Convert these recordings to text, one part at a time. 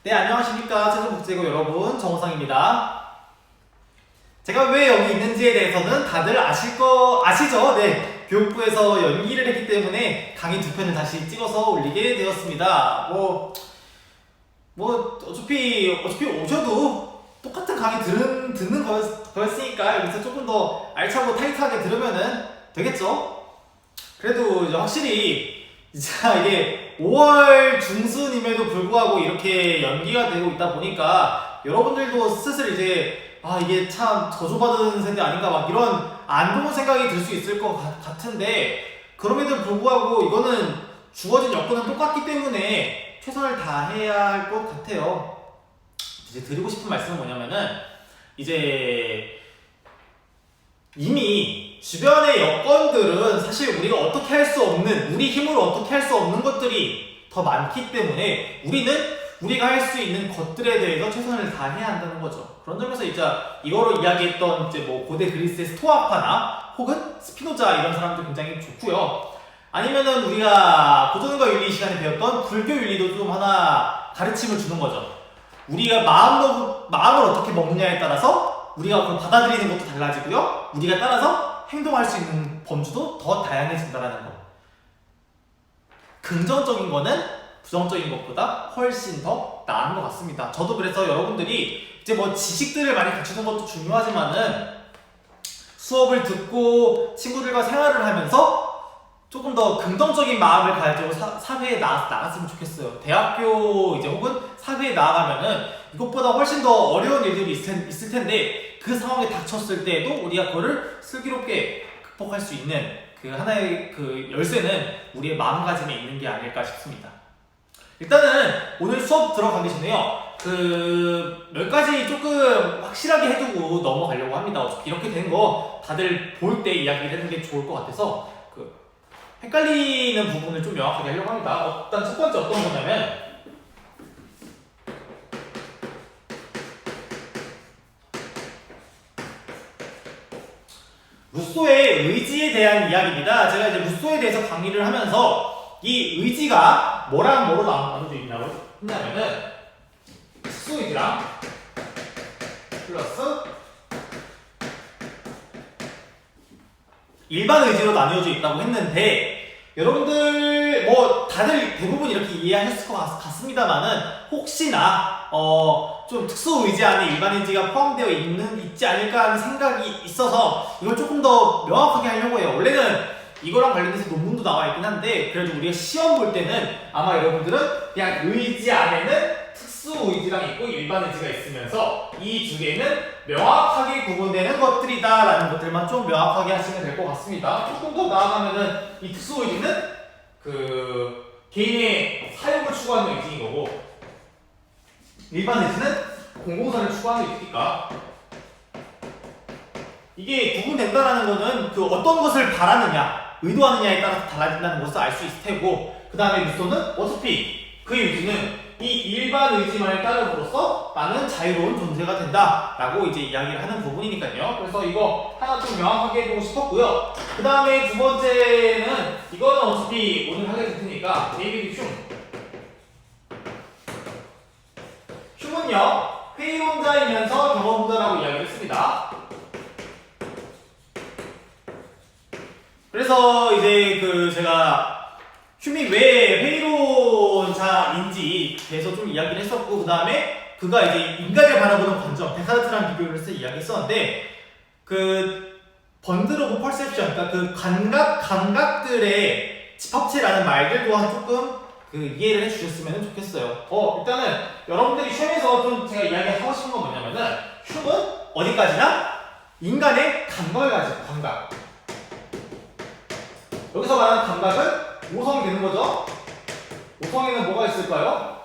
네, 안녕하십니까. 최종국제고 여러분, 정우상입니다. 제가 왜 여기 있는지에 대해서는 다들 아시죠? 네, 교육부에서 연기를 했기 때문에 강의 2편을 다시 찍어서 올리게 되었습니다. 어차피 오셔도 똑같은 강의 듣는 거였으니까 여기서 조금 더 알차고 타이트하게 들으면은 되겠죠? 그래도 이제 확실히 이게 5월 중순임에도 불구하고 이렇게 연기가 되고 있다 보니까 여러분들도 슬슬 이제 이게 참 저주받은 세대 아닌가 막 이런 안 좋은 생각이 들 수 있을 것 같은데, 그럼에도 불구하고 이거는 주어진 여건은 똑같기 때문에 최선을 다해야 할 것 같아요. 이제 드리고 싶은 말씀은 뭐냐면은, 이제 이미 주변의 여건들은 사실 우리가 어떻게 할 수 없는, 우리 힘으로 어떻게 할 수 없는 것들이 더 많기 때문에 우리가 할 수 있는 것들에 대해서 최선을 다해야 한다는 거죠. 그런 점에서 이제 이거로 이야기했던 이제 고대 그리스의 스토아파나 혹은 스피노자 이런 사람들 굉장히 좋고요. 아니면은 우리가 고전과 윤리 시간에 배웠던 불교 윤리도 좀 하나 가르침을 주는 거죠. 우리가 마음을 어떻게 먹느냐에 따라서 우리가 그걸 받아들이는 것도 달라지고요. 우리가 따라서 행동할 수 있는 범주도 더 다양해진다는 거. 긍정적인 거는 부정적인 것보다 훨씬 더 나은 것 같습니다. 저도 그래서 여러분들이 이제 지식들을 많이 갖추는 것도 중요하지만은 수업을 듣고 친구들과 생활을 하면서 조금 더 긍정적인 마음을 가지고 사회에 나갔으면 좋겠어요. 대학교 이제 혹은 사회에 나아가면은 이것보다 훨씬 더 어려운 일들이 있을 텐데, 그 상황에 닥쳤을 때에도 우리가 그거를 슬기롭게 극복할 수 있는 그 하나의 그 열쇠는 우리의 마음가짐에 있는 게 아닐까 싶습니다. 일단은 오늘 수업 들어가기 전에요, 몇 가지 조금 확실하게 해두고 넘어가려고 합니다. 어차피 이렇게 된 거 다들 볼 때 이야기를 하는 게 좋을 것 같아서 헷갈리는 부분을 좀 명확하게 하려고 합니다. 일단 첫 번째 어떤 거냐면, 루소의 의지에 대한 이야기입니다. 제가 이제 루소에 대해서 강의를 하면서 이 의지가 뭐랑 뭐로 나눠져 있냐고 했냐면은 특수의지랑 플러스 일반 의지로 나뉘어져 있다고 했는데, 여러분들 다들 대부분 이렇게 이해하셨을 것 같습니다만은 혹시나 좀 특수 의지 안에 일반 의지가 포함되어 있지 않을까 하는 생각이 있어서 이걸 조금 더 명확하게 하려고 해요. 원래는 이거랑 관련해서 논문도 나와 있긴 한데, 그래도 우리가 시험 볼 때는 아마 여러분들은 그냥 의지 안에는 특수 의지랑 있고 일반 의지가 있으면서 이 두 개는 명확하게 구분되는 것들이다 라는 것들만 좀 명확하게 하시면 될 것 같습니다. 조금 더 나아가면은 이 특수 의지는 개인의 사욕을 추구하는 의지인 거고, 일반 의지는 공공선을 추구하는 의지니까 이게 구분된다라는 거는 어떤 것을 바라느냐, 의도하느냐에 따라서 달라진다는 것을 알 수 있을 테고, 그 다음에 루소는 어차피 그 의지는 이 일반 의지만을 따름으로써 나는 자유로운 존재가 된다라고 이제 이야기를 하는 부분이니까요. 그래서 이거 하나 좀 명확하게 해보고 싶었고요. 그 다음에 두 번째는 이거는 어차피 오늘 하게 될 테니까 데이비드 흉은요 회의론자이면서 경험자라고 이야기를 했습니다. 그래서 이제 제가 흉이 왜 회의론자인지 대해서 좀 이야기를 했었고, 그 다음에 그가 이제 인간을 바라보는 관점, 데카르트랑 비교를 해서 이야기했었는데, 번드로브 퍼셉션, 그러니까 감각들의 집합체라는 말들 또한 조금 이해를 해주셨으면 좋겠어요. 일단은 여러분들이 시험에서 좀 제가 이야기하고 싶은 건 뭐냐면은, 흉은 어디까지나 인간의 감각을 가지고, 감각. 여기서 말하는 감각은 5성이 되는 거죠. 5성에는 뭐가 있을까요?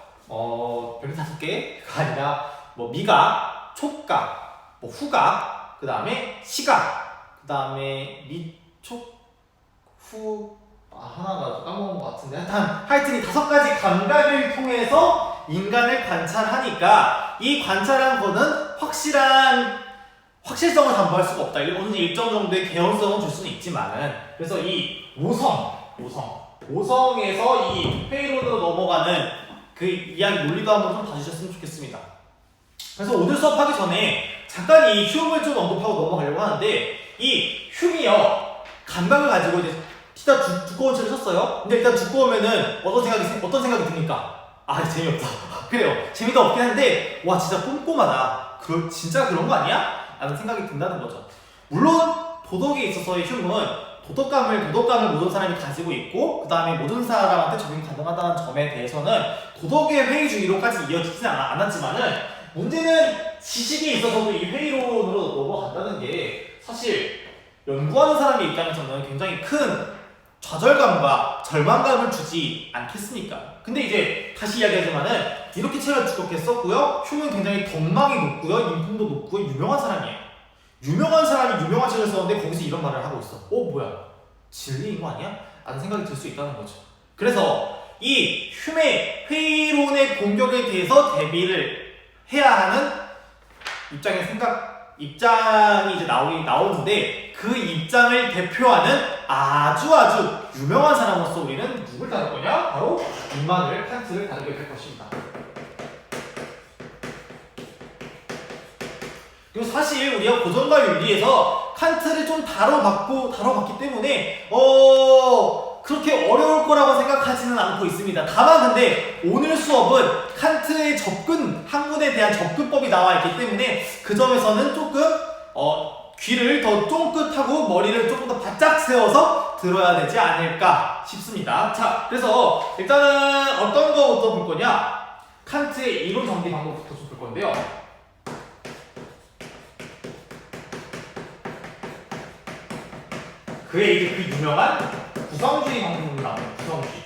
별이 5개가 아니라 미각, 촉각, 후각, 그 다음에 시각, 그 다음에 하나가 까먹은 것 같은데, 하여튼 이 5가지 감각을 통해서 인간을 관찰하니까, 이 관찰한 거는 확실성을 담보할 수가 없다. 어느 일정 정도의 개연성은 줄 수는 있지만은, 그래서 이 5성에서 이 회의론으로 넘어가는 그 이야기 논리도 한번 좀 봐주셨으면 좋겠습니다. 그래서 오늘 수업하기 전에 잠깐 이 흉을 좀 언급하고 넘어가려고 하는데, 이 흉이요 감각을 가지고 이제 진짜 두꺼운 책을 썼어요. 근데 일단 두꺼우면은 어떤 생각이 듭니까? 아 재미없다. 그래요. 재미도 없긴 한데 와 진짜 꼼꼼하다. 진짜 그런 거 아니야? 라는 생각이 든다는 거죠. 물론 도덕에 있어서의 흉은 도덕감을 모든 사람이 가지고 있고 그 다음에 모든 사람한테 적용 가능하다는 점에 대해서는 도덕의 회의주의로까지 이어지진 않았지만은, 문제는 지식에 있어서도 이 회의론으로 넘어간다는 게 사실 연구하는 사람의 입장에서는 굉장히 큰 좌절감과 절망감을 주지 않겠습니까? 근데 이제 다시 이야기하지만은 이렇게 책을 두껍게 썼고요. 흉은 굉장히 덕망이 높고요. 인품도 높고요. 유명한 사람이에요. 유명한 사람이 유명한 책을 썼는데 거기서 이런 말을 하고 있어. 뭐야? 진리인 거 아니야? 라는 생각이 들 수 있다는 거죠. 그래서 이 흉의 회의론의 공격에 대해서 대비를 해야 하는 입장이 이제 나오는데, 그 입장을 대표하는 아주 유명한 사람으로서 우리는 누굴 다룰 거냐? 바로 임마누엘 칸트를 다루게 될 것입니다. 그리고 사실 우리가 고전과 윤리에서 칸트를 좀 다뤄봤기 때문에 그렇게 어려울 거라고 생각하지는 않고 있습니다. 다만 근데 오늘 수업은 칸트의 학문에 대한 접근법이 나와 있기 때문에 그 점에서는 조금 귀를 더 쫑긋하고 머리를 조금 더 바짝 세워서 들어야 되지 않을까 싶습니다. 자, 그래서 일단은 어떤 거부터 볼 거냐? 칸트의 이론 정리 방법부터 좀 볼 건데요. 그의 이제 그 유명한 구성주의 방법으로 나와요. 구성주의.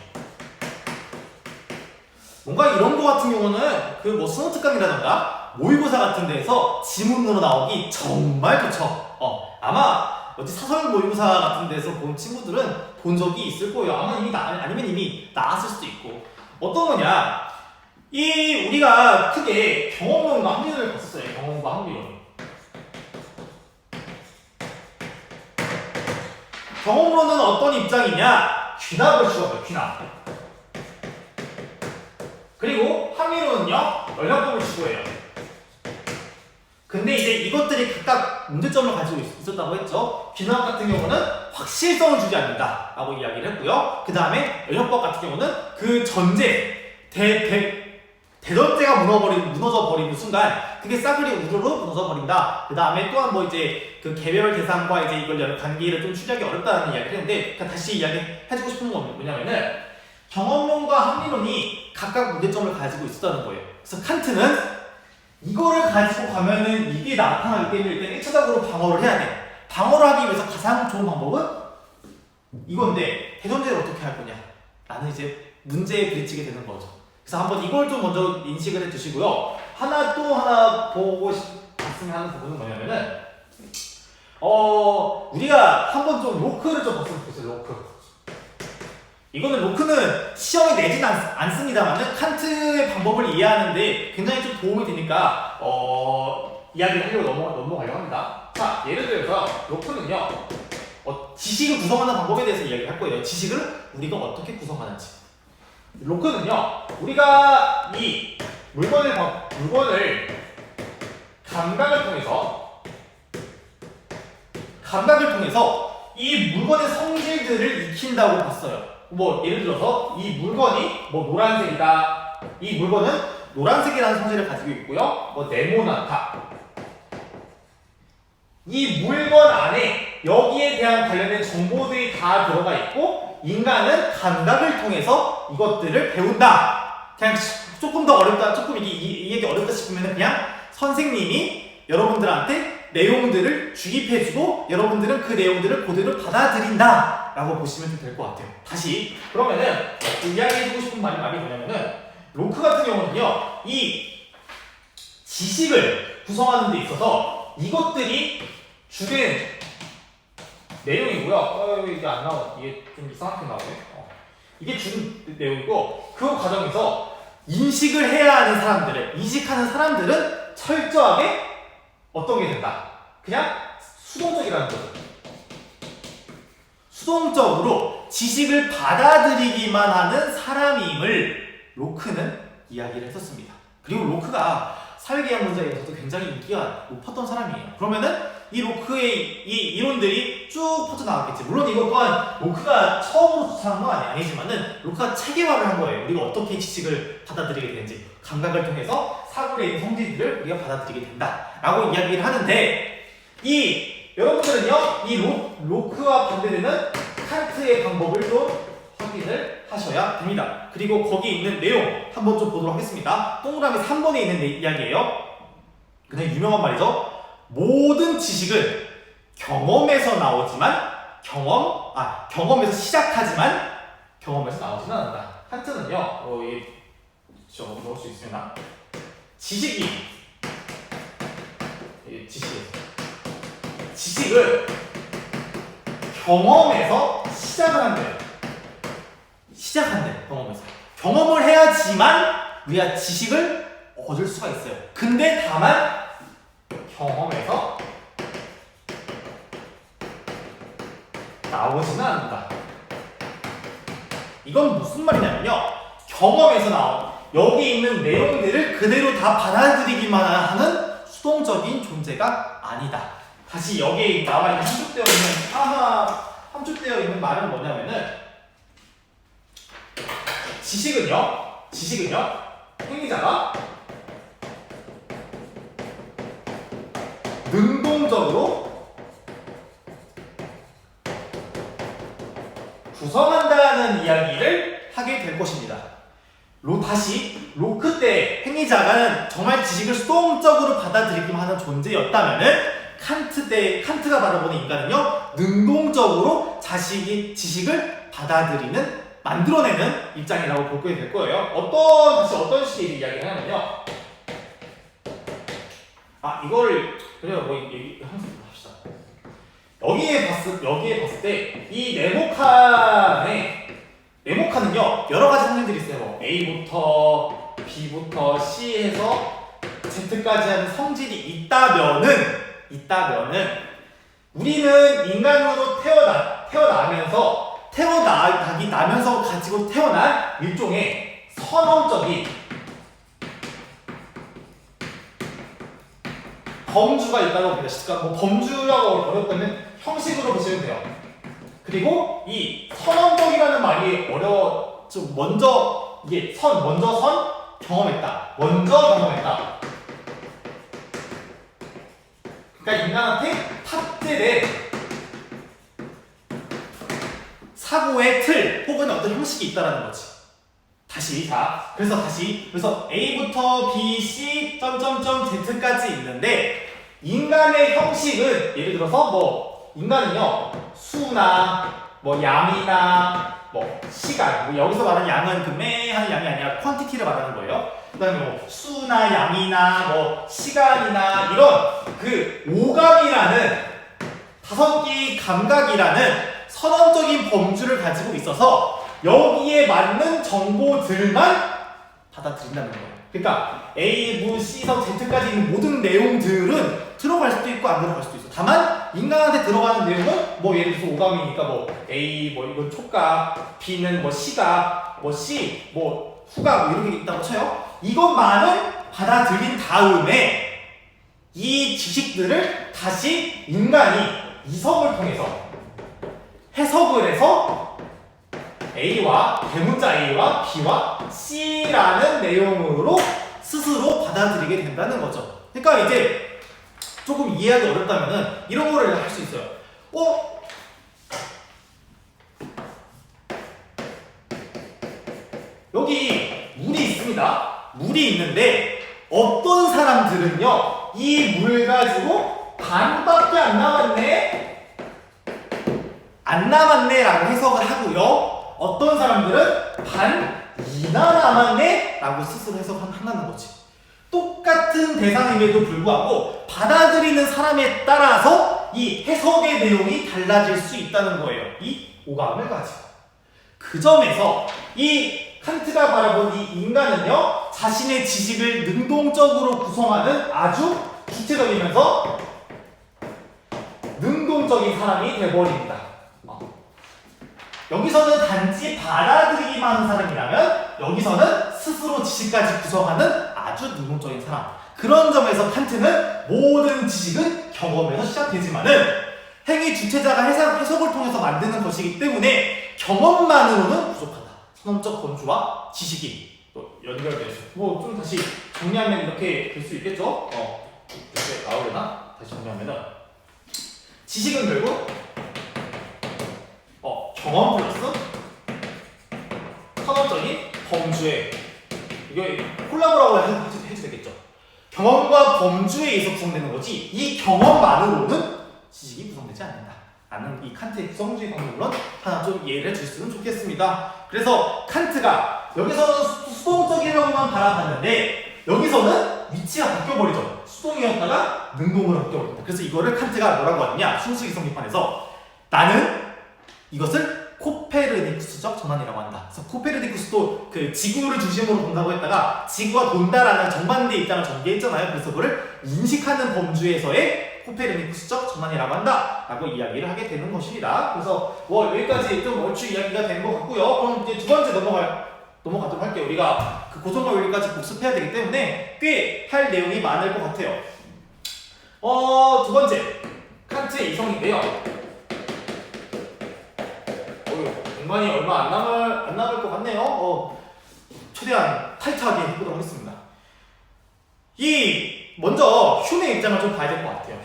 뭔가 이런 거 같은 경우는 그 뭐 수능 특강이라던가 모의고사 같은 데에서 지문으로 나오기 정말 좋죠. 아마 어디 사설 모의고사 같은 데서 본 친구들은 본 적이 있을 거예요. 아니면 이미 나왔을 수도 있고. 어떤 거냐? 우리가 크게 경험론과 합리론을 봤었어요. 경험과 합리론. 경험론은 어떤 입장이냐? 귀납을 추구해요. 귀납. 그리고 합리론은요, 연락법을 추구해요. 근데 이제 이것들이 각각 문제점을 가지고 있었다고 했죠. 귀납 같은 경우는 확실성을 주지 않는다 라고 이야기를 했고요. 그 다음에 연역법 같은 경우는 그 전제, 대전제가 무너져 버리는 순간 그게 싸그리 우르르 무너져 버린다. 그 다음에 또한 뭐 이제 그 개별 대상과 이제 이걸 관계를 좀 추적이 어렵다는 이야기를 했는데, 그러니까 다시 이야기해주고 싶은 건 뭐냐면은 경험론과 합리론이 각각 문제점을 가지고 있었다는 거예요. 그래서 칸트는 이거를 가지고 가면은 이게 나타나기 때문에 일단 1차적으로 방어를 해야 돼. 방어를 하기 위해서 가장 좋은 방법은 이건데, 대전제를 어떻게 할 거냐? 라는 이제 문제에 부딪히게 되는 거죠. 그래서 한번 이걸 좀 먼저 인식을 해 두시고요. 또 하나 보고 싶으면 하는 부분은 뭐냐면은 우리가 한번 좀 로크를 좀 봤으면 좋겠어요. 로크. 이거는 로크는 시험에 내진 않습니다만은 칸트의 방법을 이해하는데 굉장히 좀 도움이 되니까 이야기를 하려고 넘어가려고 합니다. 자, 예를 들어서 로크는요, 지식을 구성하는 방법에 대해서 이야기를 할 거예요. 지식을 우리가 어떻게 구성하는지. 로크는요, 우리가 이 물건을 감각을 통해서 이 물건의 성질들을 익힌다고 봤어요. 뭐 예를 들어서 이 물건이 뭐 노란색이다. 이 물건은 노란색이라는 성질을 가지고 있고요. 뭐 네모나다. 이 물건 안에 여기에 대한 관련된 정보들이 다 들어가 있고, 인간은 감각을 통해서 이것들을 배운다. 그냥 조금 더 어렵다, 조금 이 얘기 어렵다 싶으면 그냥 선생님이 여러분들한테 내용들을 주입해주고 여러분들은 그 내용들을 그대로 받아들인다 라고 보시면 좀 될 것 같아요. 다시 그러면은 이야기해주고 싶은 말이 뭐냐면은 로크 같은 경우는요, 이 지식을 구성하는 데 있어서 이것들이 주된 내용이고요. 이게 안 나와. 이게 좀 이상하게 나오네. 이게 주된 내용이고, 그 과정에서 인식을 해야 하는 인식하는 사람들은 철저하게 어떤 게 된다? 그냥 수동적이라는 거죠. 수동적으로 지식을 받아들이기만 하는 사람임을 로크는 이야기를 했었습니다. 그리고 로크가 사회계약 문제에 대해서도 굉장히 인기가 높았던 사람이에요. 그러면은 이 로크의 이 이론들이 쭉 퍼져나갔겠지. 물론 이것 또한 로크가 처음으로 주장한 건 아니지만은 로크가 체계화를 한 거예요. 우리가 어떻게 지식을 받아들이게 되는지 감각을 통해서 사고에 있는 성질들을 우리가 받아들이게 된다라고 이야기를 하는데 여러분들은요 이 로크와 반대되는 칸트의 방법을 좀 확인을 하셔야 됩니다. 그리고 거기 있는 내용 한번 좀 보도록 하겠습니다. 동그라미 3번에 있는 이야기예요. 그냥 유명한 말이죠. 모든 지식은 경험에서 나오지만 경험에서 시작하지만 경험에서 나오지는 않는다. 칸트는요, 좀 넣을 수 있으면 지식을 경험에서 시작을 한대요. 경험에서. 경험을 해야지만 우리가 지식을 얻을 수가 있어요. 근데 다만 경험에서 나오지는 않는다. 이건 무슨 말이냐면요. 경험에서 나온 여기 있는 내용들을 그대로 다 받아들이기만 하는 수동적인 존재가 아니다. 다시 여기에 나와 있는 함축되어 있는 말은 뭐냐면은 지식은요 행위자가 능동적으로 구성한다는 이야기를 하게 될 것입니다. 로크 때 행위자가 정말 지식을 수동적으로 받아들이기만 하는 존재였다면은 칸트가 바라보는 인간은요 능동적으로 자식이 지식을 만들어내는 입장이라고 보게 될 거예요. 어떤 식의 이야기를 하냐면요. 이거를 그래요. 항상 합시다. 여기에 봤을 때 이 네모칸은요 여러 가지 성질들이 있어요. A부터 B부터 C 해서 Z까지 하는 성질이 있다면은 우리는 인간으로 태어나기 나면서 가지고 태어난 일종의 선언적인 범주가 있다고 봅니다. 그러니까 범주라고 어렵다면 형식으로 보시면 돼요. 그리고 이 선언적이라는 말이 먼저 경험했다. 그러니까 인간한테 탑재된 사고의 틀 혹은 어떤 형식이 있다라는 거지. 그래서 A부터 B, C, Z까지 있는데 인간의 형식은 예를 들어서 인간은요 수나 양이나 시간 여기서 말하는 양은 하는 양이 아니라 퀀티티를 말하는 거예요. 그다음에 수나 양이나 시간이나 이런 오감이라는 5개의 감각이라는 선언적인 범주를 가지고 있어서 여기에 맞는 정보들만 받아들인다는 거예요. 그러니까 A, B, C에서 Z까지 있는 모든 내용들은 들어갈 수도 있고 안 들어갈 수도 있어. 다만 인간한테 들어가는 내용은 예를 들어서 오감이니까 A 이건 촉각, B는 시각, C 후각 이렇게 있다고 쳐요. 이것만을 받아들인 다음에 이 지식들을 다시 인간이 이성을 통해서 해석을 해서 대문자 A와 B와 C라는 내용으로 스스로 받아들이게 된다는 거죠. 그러니까 이제 조금 이해하기 어렵다면은 이런 거를 할 수 있어요. 여기 물이 있습니다. 물이 있는데 어떤 사람들은요 이 물 가지고 반밖에 안 남았네 라고 해석을 하고요. 어떤 사람들은 반이나 남았네 라고 스스로 해석한다는 거지. 똑같은 대상임에도 불구하고 받아들이는 사람에 따라서 이 해석의 내용이 달라질 수 있다는 거예요. 이 오감을 가지고. 그 점에서 이 칸트가 바라본 이 인간은요 자신의 지식을 능동적으로 구성하는 아주 주체적이면서 능동적인 사람이 되어버립니다. 여기서는 단지 받아들이기만 하는 사람이라면 여기서는 스스로 지식까지 구성하는 아주 능동적인 사람. 그런 점에서 칸트는 모든 지식은 경험에서 시작되지만은 행위 주체자가 해석을 통해서 만드는 것이기 때문에 경험만으로는 부족하다. 선언적 범주와 지식이 또 연결돼서 뭐 좀 다시 정리하면 이렇게 될 수 있겠죠? 이렇게 나오려나? 다시 정리하면은 지식은 결국 경험 플러스 선언적인 범주에 이게 콜라보라고 해도 되겠죠. 경험과 범주에 의해서 구성되는 거지 이 경험만으로는 지식이 구성되지 않는다. 라는 이 칸트의 구성주의 방법론 하나 좀 이해를 해주셨으면 좋겠습니다. 그래서 칸트가 여기서는 수동적이라고만 바라봤는데 여기서는 위치가 바뀌어버리죠. 수동이었다가 능동으로 바뀌어버린다. 그래서 이거를 칸트가 뭐라고 하느냐 순수이성 비판에서 나는 이것을 코페르니쿠스적 전환이라고 한다. 그래서 코페르니쿠스도 그 지구를 중심으로 본다고 했다가 지구가 돈다라는 정반대 입장을 전개했잖아요. 그래서 그걸 인식하는 범주에서의 코페르니쿠스적 전환이라고 한다 라고 이야기를 하게 되는 것입니다. 그래서 뭐 여기까지 좀 얼추 이야기가 된 것 같고요. 그럼 이제 두 번째 넘어가도록 할게요. 우리가 그 고성과 윤리까지 복습해야 되기 때문에 꽤 할 내용이 많을 것 같아요. 두 번째 칸트의 이성인데요. 공간이 얼마 안 남을 것 같네요. 최대한 타이트하게 해보도록 하겠습니다. 먼저 휴의 입장을 좀 봐야 될 것 같아요.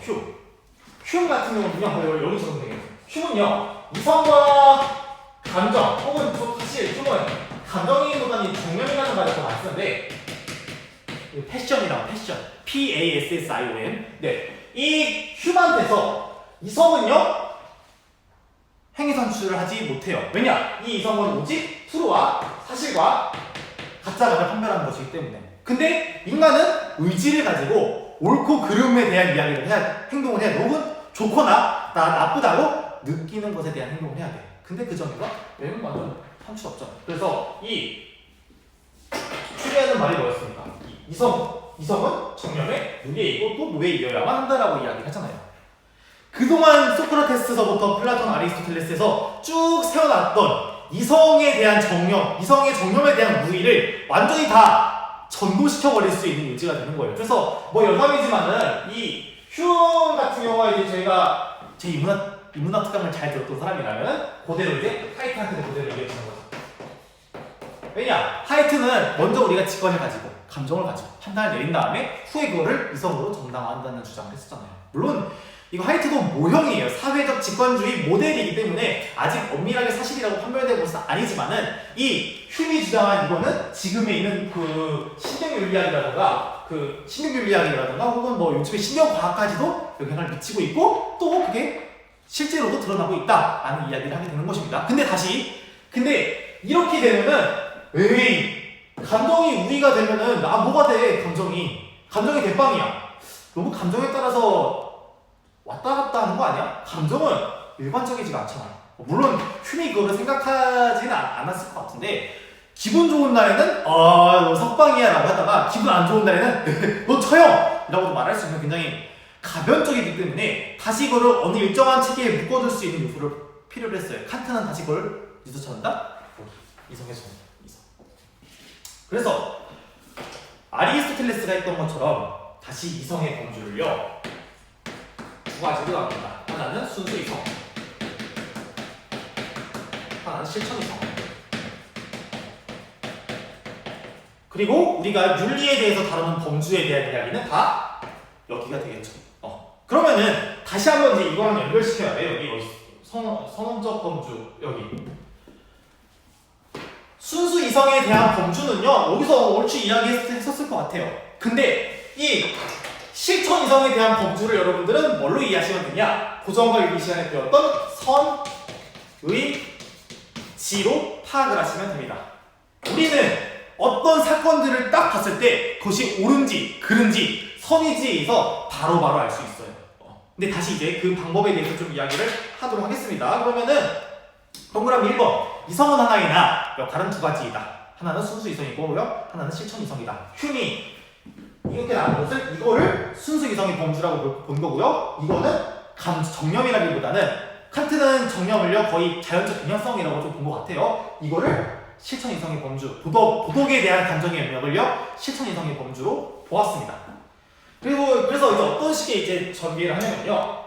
휴 같은 경우는요, 여기서 되겠어요. 휴는요, 이성과 감정, 혹은 사실 휴는 감정이보다는 정념이라는 말을 더 많이 쓰는데, 패션이라고, 패션. PASSION. 네. 이 휴한테서 이성은요, 행위 선출을 하지 못해요. 왜냐? 이 이성은 오직 프로와 사실과 가짜감을 판별하는 것이기 때문에. 근데 인간은 의지를 가지고 옳고 그름에 대한 이야기를 행동을 해야 돼. 혹은 좋거나 나쁘다고 느끼는 것에 대한 행동을 해야 돼. 근데 그 점에서 얘는 완전 상추 없죠. 그래서 이 추리하는 말이 뭐였습니까? 이성은 정념의 무게이고 또 무게이어야만 한다라고 이야기를 하잖아요. 그동안 소크라테스서부터 플라톤, 아리스토텔레스에서 쭉 세워놨던 이성에 대한 정념, 이성의 정념에 대한 무의를 완전히 다 전도시켜버릴 수 있는 요지가 되는 거예요. 그래서 뭐 여담이지만은 이 휴 같은 경우가 이제 저희가 제 인문학 특강을 잘 들었던 사람이라면 그대로 이제 하이트한테 그대로 얘기해주는 거죠. 왜냐? 하이트는 먼저 우리가 직관을 가지고 감정을 가지고 판단을 내린 다음에 후에 그거를 이성으로 정당화한다는 주장을 했었잖아요. 물론 이거 하이트도 모형이에요. 사회적 직관주의 모델이기 때문에 아직 엄밀하게 사실이라고 판별된 것은 아니지만은 이 휴이 주장한 이거는 지금에 있는 그 신경윤리학이라든가 혹은 뭐 요즘에 신경과학까지도 영향을 미치고 있고 또 그게 실제로도 드러나고 있다라는 이야기를 하게 되는 것입니다. 근데 이렇게 되면은 감정이 우위가 되면은 뭐가 돼? 감정이 대빵이야. 너무 감정에 따라서 왔다 갔다 하는 거 아니야? 감정은 일관적이지가 않잖아. 물론 휴이 그거를 생각하지는 않았을 것 같은데 기분 좋은 날에는 너 석방이야 라고 하다가 기분 안 좋은 날에는 너 처형! 이라고도 말할 수 있는 굉장히 가변적이기 때문에 다시 그거를 어느 일정한 체계에 묶어둘 수 있는 요소를 필요로 했어요. 칸트는 다시 그걸 어디서 찾는다? 이성에서 찾는다. 이성. 그래서 아리스토텔레스가 했던 것처럼 다시 이성의 범주를요 두 가지로 나눕니다. 하나는 순수 이성, 하나는 실천 이성. 그리고 우리가 윤리에 대해서 다루는 범주에 대한 이야기는 다 여기가 되겠죠. 그러면은 다시 한번 이제 이거랑 연결시켜야 돼요. 여기 선언적 범주 여기. 순수 이성에 대한 범주는요 여기서 얼추 이야기했었을 것 같아요. 근데 이 실천 이성에 대한 범주를 여러분들은 뭘로 이해하시면 되냐? 고정과 윤리 시간에 배웠던 선, 의, 지로 파악을 하시면 됩니다. 우리는 어떤 사건들을 딱 봤을 때 그것이 옳은지 그른지 선이지에서 바로바로 알 수 있어요. 근데 다시 이제 그 방법에 대해서 좀 이야기를 하도록 하겠습니다. 그러면은 동그라미 1번 이성은 하나이나 역할은 두 가지이다. 하나는 순수 이성이고요. 하나는 실천 이성이다. 휴이 이렇게 나온 것을 이거를 순수 이성의 범주라고 본 거고요. 이거는 정념이라기보다는 칸트는 정념을요 거의 자연적 그냥성이라고 좀 본 것 같아요. 이거를 실천 이상의 범주, 도덕에 대한 감정의 영역을요 실천 이상의 범주로 보았습니다. 그래서 이제 어떤 식의 이제 전개를 하냐면요,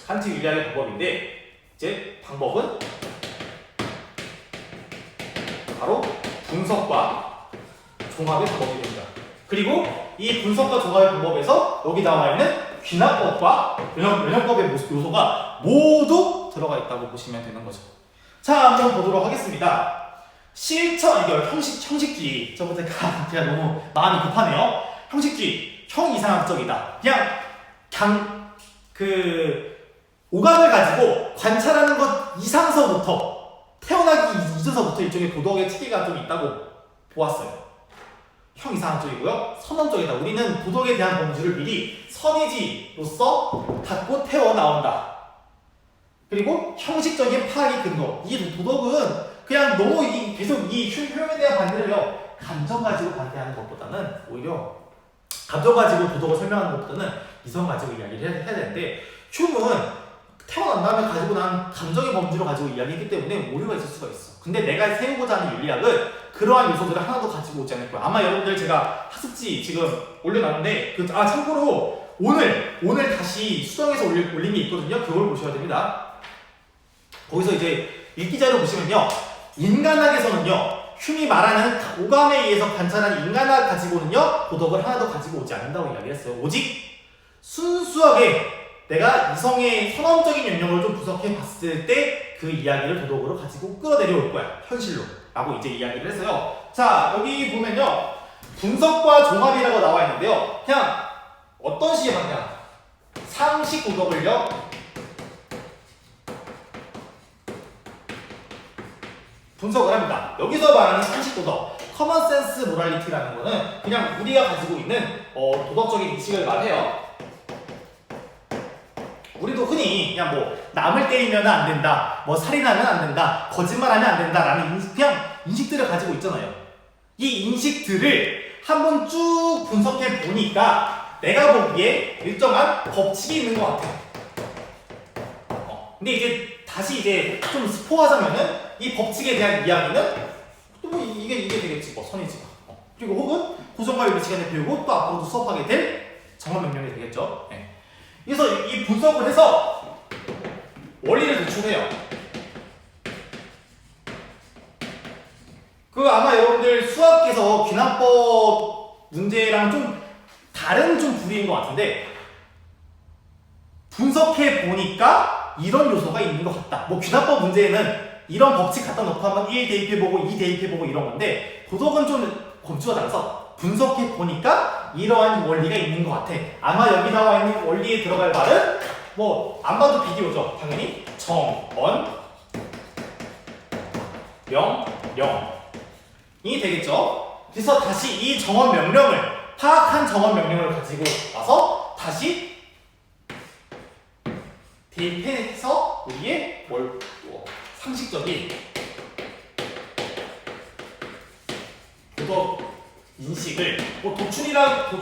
칸트 윤리학의 방법인데, 이제 방법은 바로 분석과 종합의 방법이 됩니다. 그리고 이 분석과 종합의 방법에서 여기 나와 있는 귀납법과 면역법의 요소가 모두 들어가 있다고 보시면 되는 거죠. 자, 한번 보도록 하겠습니다. 실천, 이거 형식주의. 저부터 제가 너무 마음이 급하네요. 형식주의, 형이상학적이다. 그냥 오감을 가지고 관찰하는 것 이상서부터, 태어나기 이전서부터 이쪽에 도덕의 체계가 좀 있다고 보았어요. 형이상학적이고요. 선언적이다. 우리는 도덕에 대한 범주를 미리 선의지로서 갖고 태어나온다. 그리고 형식적인 파악의 근거. 이 도덕은 그냥 너무 계속 이 표현에 대한 반대를요, 감정 가지고 반대하는 것보다는, 오히려 감정 가지고 도덕을 설명하는 것보다는 이성 가지고 이야기를 해야 되는데, 흉은 태어난 다음에 가지고 난 감정의 범주로 가지고 이야기했기 때문에 오류가 있을 수가 있어. 근데 내가 세우고자 하는 윤리학은 그러한 요소들을 하나도 가지고 오지 않을 거야. 아마 여러분들 제가 학습지 지금 올려놨는데, 참고로 오늘 다시 수정해서 올린 게 있거든요. 그걸 보셔야 됩니다. 거기서 이제 일기자료 보시면요, 인간학에서는요, 흉이 말하는 오감에 의해서 관찰한 인간학 가지고는요, 도덕을 하나도 가지고 오지 않는다고 이야기했어요. 오직 순수하게 내가 이성의 선언적인 영역을 좀 분석해 봤을 때 그 이야기를 도덕으로 가지고 끌어내려올 거야, 현실로 라고 이제 이야기를 했어요. 자, 여기 보면요, 분석과 종합이라고 나와 있는데요, 그냥 어떤 식의 방향, 상식 도덕을요 분석을 합니다. 여기서 말하는 상식 도덕, 커먼센스 모랄리티라는 거는 그냥 우리가 가지고 있는 도덕적인 인식을 말해요. 우리도 흔히 그냥 뭐 남을 때리면 안 된다, 뭐 살인하면 안 된다, 거짓말하면 안 된다라는 그냥 인식들을 가지고 있잖아요. 이 인식들을 한번 쭉 분석해 보니까 내가 보기에 일정한 법칙이 있는 것 같아요. 근데 이제 다시 이제 좀 스포하자면은 이 법칙에 대한 이야기는 또 뭐 이게 되겠지, 뭐 선의지가. 그리고 혹은 고정과 윤리 시간에 배우고 또 앞으로도 수업하게 될 정원 명령이 되겠죠. 네. 그래서 이 분석을 해서 원리를 도출해요. 아마 여러분들 수학에서 귀납법 문제랑 좀 다른 부류인 것 같은데, 분석해 보니까 이런 요소가 있는 것 같다. 뭐 귀납법 문제에는 이런 법칙 갖다 놓고 한번 1 대입해보고 2 대입해보고 이런 건데, 도덕은 좀 범주가 달라서 분석해 보니까 이러한 원리가 있는 것 같아. 아마 여기 나와 있는 원리에 들어갈 말은 뭐 안 봐도 비디오죠. 당연히 정언 명령이 되겠죠. 그래서 다시 이 정언 명령을, 파악한 정언 명령을 가지고 와서 다시 대입해서 우리의 상식적인 도덕 인식을 도출이라고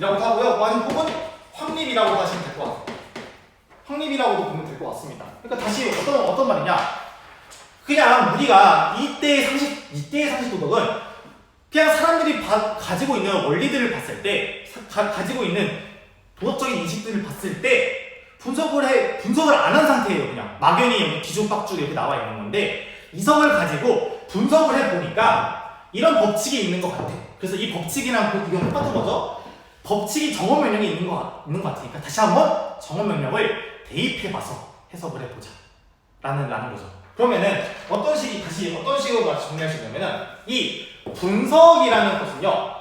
하고요. 아니면 혹은 확립이라고 하시면 될 것 같아요. 확립이라고도 보면 될 것 같습니다. 그러니까 다시 어떤 말이냐? 그냥 우리가 이때의 상식 도덕은 그냥 사람들이 가지고 있는 원리들을 봤을 때, 가지고 있는 도덕적인 인식들을 봤을 때 분석을 안 한 상태예요. 그냥 막연히 여기 뒤죽박죽 이렇게 나와 있는 건데, 이성을 가지고 분석을 해보니까 이런 법칙이 있는 것 같아. 그래서 이 법칙이랑 그게 똑같은 거죠. 법칙이 정언 명령이 있는 것 같으니까 다시 한번 정언 명령을 대입해봐서 해석을 해보자 라는 거죠. 그러면은 어떤 식으로 정리할 수 있냐면은, 이 분석이라는 것은요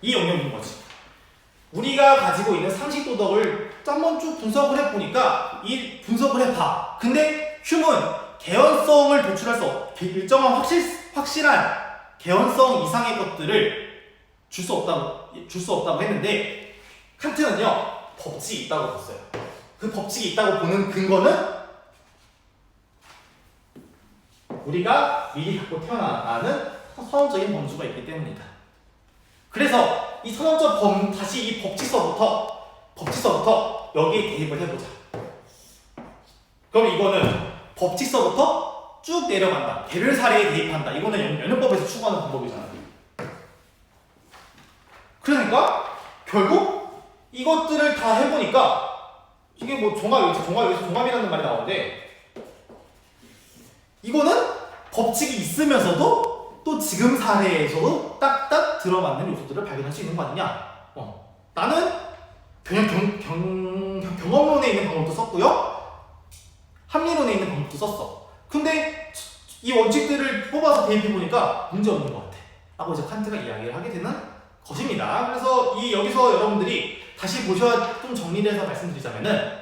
이 영역인 거지. 우리가 가지고 있는 상식 도덕을 한번 쭉 분석을 해보니까 이 분석을 해봐. 근데 흉은 개연성을 도출할 수 일정한 확실한 개연성 이상의 것들을 줄 수 없다고 했는데, 칸트는요 법칙이 있다고 봤어요. 그 법칙이 있다고 보는 근거는 우리가 미리 갖고 태어나는 선언적인 범주가 있기 때문이다. 그래서 이 선언적 다시 이 법칙서부터 여기에 대입을 해보자. 그럼 이거는 법칙서부터 쭉 내려간다. 개별 사례에 대입한다. 이거는 연용법에서 추구하는 방법이잖아요. 그러니까 결국 이것들을 다 해보니까 이게 뭐 종합이라는 말이 나오는데 이거는 법칙이 있으면서도 또 지금 사례에서도 딱딱 들어맞는 요소들을 발견할 수 있는 거 아니냐. 나는 그냥 경험론에 있는 방법도 썼고요. 합리론에 있는 방법도 썼어. 근데 이 원칙들을 뽑아서 대입해보니까 문제없는 것 같아. 라고 이제 칸트가 이야기를 하게 되는 것입니다. 그래서 여기서 여러분들이 다시 보셔야 좀 정리를 해서 말씀드리자면은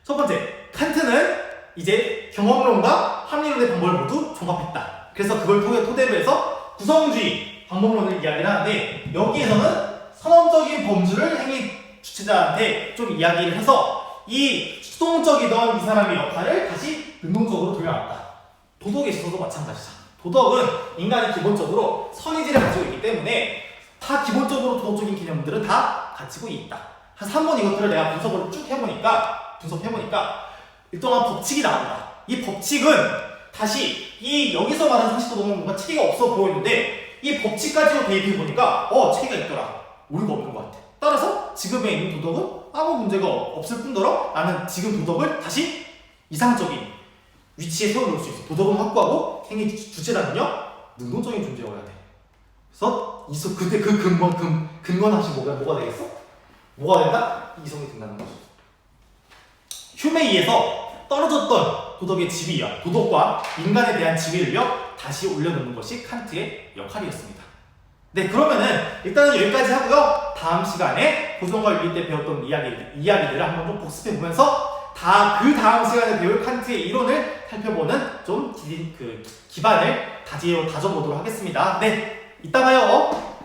첫 번째, 칸트는 이제 경험론과 합리론의 방법을 모두 종합했다. 그래서 그걸 토대로 해서 구성주의 방법론을 이야기를 하는데 여기에서는 선언적인 범주를 행위 주체자한테 좀 이야기를 해서 이 수동적이던 이 사람의 역할을 다시 능동적으로 돌려놨다. 도덕에 있어서도 마찬가지다. 도덕은 인간이 기본적으로 선의지를 가지고 있기 때문에 다 기본적으로 도덕적인 개념들은 다 가지고 있다. 한 3번 이것들을 내가 분석을 쭉 해보니까 일정한 법칙이 나온다. 이 법칙은 다시 여기서 말하는 상식도덕은 뭔가 체계가 없어 보이는데 이 법칙까지로 대입해보니까 체계가 있더라. 오류가 없는 것 같아. 따라서 지금에 있는 도덕은 아무 문제가 없을 뿐더러 나는 지금 도덕을 다시 이상적인 위치에 세워놓을 수 있어. 도덕은 확고하고 행위 주체자는요 능동적인 존재여야 돼. 그래서 그때 그 근거 다시 뭐가 되겠어? 뭐가 된다? 이성이 된다는 거죠. 휴메에 의해서 떨어졌던 도덕의 지위야. 도덕과 인간에 대한 지위를요 다시 올려놓는 것이 칸트의 역할이었습니다. 네, 그러면은 일단은 여기까지 하고요. 다음 시간에 고정과 윤리 때 배웠던 이야기들을 한번 좀 복습해보면서 그 다음 시간에 배울 칸트의 이론을 살펴보는 좀 기반을 다져보도록 하겠습니다. 네, 이따 봐요.